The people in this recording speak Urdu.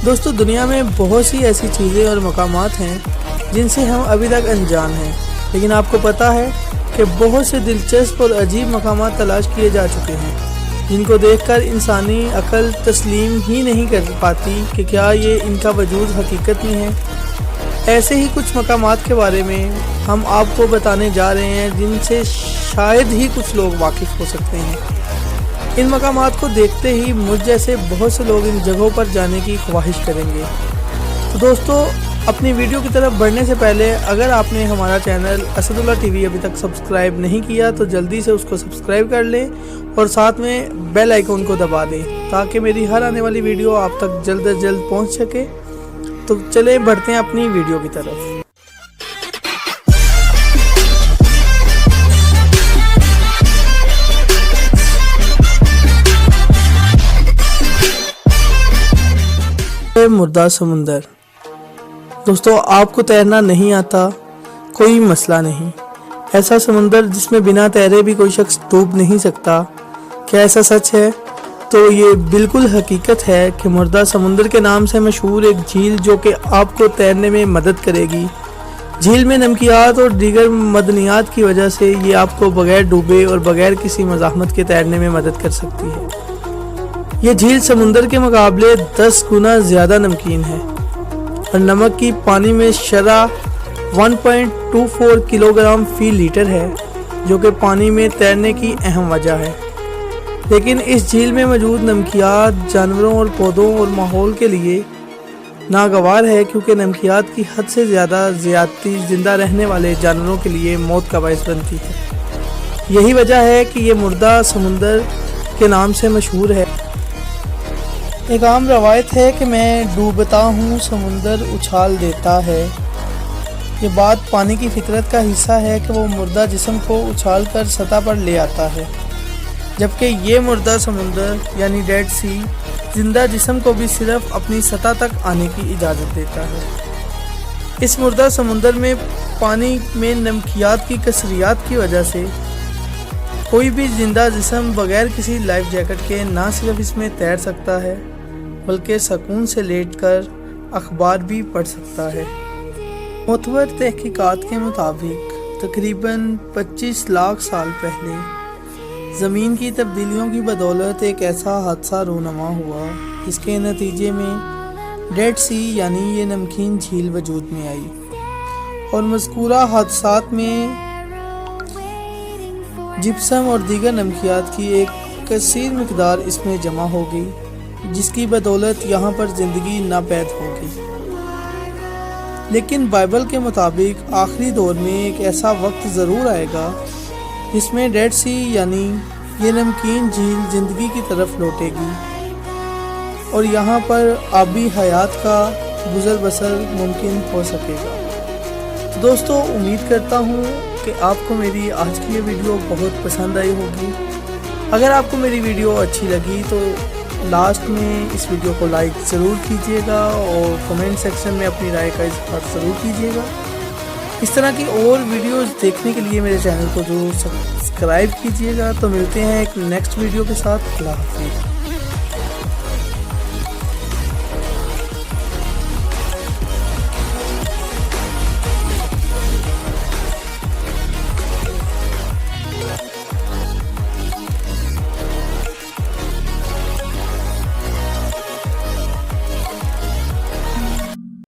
دوستو دنیا میں بہت سی ایسی چیزیں اور مقامات ہیں جن سے ہم ابھی تک انجان ہیں، لیکن آپ کو پتہ ہے کہ بہت سے دلچسپ اور عجیب مقامات تلاش کیے جا چکے ہیں جن کو دیکھ کر انسانی عقل تسلیم ہی نہیں کر پاتی کہ کیا یہ ان کا وجود حقیقت میں ہے۔ ایسے ہی کچھ مقامات کے بارے میں ہم آپ کو بتانے جا رہے ہیں جن سے شاید ہی کچھ لوگ واقف ہو سکتے ہیں۔ ان مقامات کو دیکھتے ہی مجھ جیسے بہت سے لوگ ان جگہوں پر جانے کی خواہش کریں گے۔ تو دوستو اپنی ویڈیو کی طرف بڑھنے سے پہلے اگر آپ نے ہمارا چینل اسد اللہ ٹی وی ابھی تک سبسکرائب نہیں کیا تو جلدی سے اس کو سبسکرائب کر لیں اور ساتھ میں بیل آئیکن کو دبا دیں تاکہ میری ہر آنے والی ویڈیو آپ تک جلد از جلد پہنچ سکے۔ تو چلیں بڑھتے ہیں اپنی ویڈیو کی طرف۔ مردہ سمندر۔ دوستو آپ کو تیرنا نہیں آتا، کوئی مسئلہ نہیں۔ ایسا سمندر جس میں بنا تیرے بھی کوئی شخص ڈوب نہیں سکتا، کیا ایسا سچ ہے؟ تو یہ بالکل حقیقت ہے کہ مردہ سمندر کے نام سے مشہور ایک جھیل جو کہ آپ کو تیرنے میں مدد کرے گی۔ جھیل میں نمکیات اور دیگر معدنیات کی وجہ سے یہ آپ کو بغیر ڈوبے اور بغیر کسی مزاحمت کے تیرنے میں مدد کر سکتی ہے۔ یہ جھیل سمندر کے مقابلے 10 گنا زیادہ نمکین ہے اور نمک کی پانی میں شرح 1.24 کلو گرام فی لیٹر ہے جو کہ پانی میں تیرنے کی اہم وجہ ہے۔ لیکن اس جھیل میں موجود نمکیات جانوروں اور پودوں اور ماحول کے لیے ناگوار ہے کیونکہ نمکیات کی حد سے زیادہ زیادتی زندہ رہنے والے جانوروں کے لیے موت کا باعث بنتی ہے۔ یہی وجہ ہے کہ یہ مردہ سمندر کے نام سے مشہور ہے۔ ایک عام روایت ہے کہ میں ڈوبتا ہوں سمندر اچھال دیتا ہے۔ یہ بات پانی کی فطرت کا حصہ ہے کہ وہ مردہ جسم کو اچھال کر سطح پر لے آتا ہے، جبکہ یہ مردہ سمندر یعنی ڈیڈ سی زندہ جسم کو بھی صرف اپنی سطح تک آنے کی اجازت دیتا ہے۔ اس مردہ سمندر میں پانی میں نمکیات کی کثریت کی وجہ سے کوئی بھی زندہ جسم بغیر کسی لائف جیکٹ کے نہ صرف اس میں تیر سکتا ہے بلکہ سکون سے لیٹ کر اخبار بھی پڑھ سکتا ہے۔ معتبر تحقیقات کے مطابق تقریباً 25 لاکھ سال پہلے زمین کی تبدیلیوں کی بدولت ایک ایسا حادثہ رونما ہوا جس کے نتیجے میں ڈیڈ سی یعنی یہ نمکین جھیل وجود میں آئی اور مذکورہ حادثات میں جپسم اور دیگر نمکیات کی ایک کثیر مقدار اس میں جمع ہو گئی جس کی بدولت یہاں پر زندگی ناپید ہو گئی۔ لیکن بائبل کے مطابق آخری دور میں ایک ایسا وقت ضرور آئے گا جس میں ڈیڈ سی یعنی یہ نمکین جھیل زندگی کی طرف لوٹے گی اور یہاں پر آبی حیات کا گزر بسر ممکن ہو سکے گا۔ تو دوستو امید کرتا ہوں کہ آپ کو میری آج کی یہ ویڈیو بہت پسند آئی ہوگی۔ اگر آپ کو میری ویڈیو اچھی لگی تو لاسٹ میں اس ویڈیو کو لائک ضرور کیجیے گا اور کمنٹ سیکشن میں اپنی رائے کا اظہار ضرور کیجیے گا۔ اس طرح کی اور ویڈیوز دیکھنے کے لیے میرے چینل کو ضرور سبسکرائب کیجیے گا۔ تو ملتے ہیں ایک نیکسٹ ویڈیو کے ساتھ۔ اللہ حافظ۔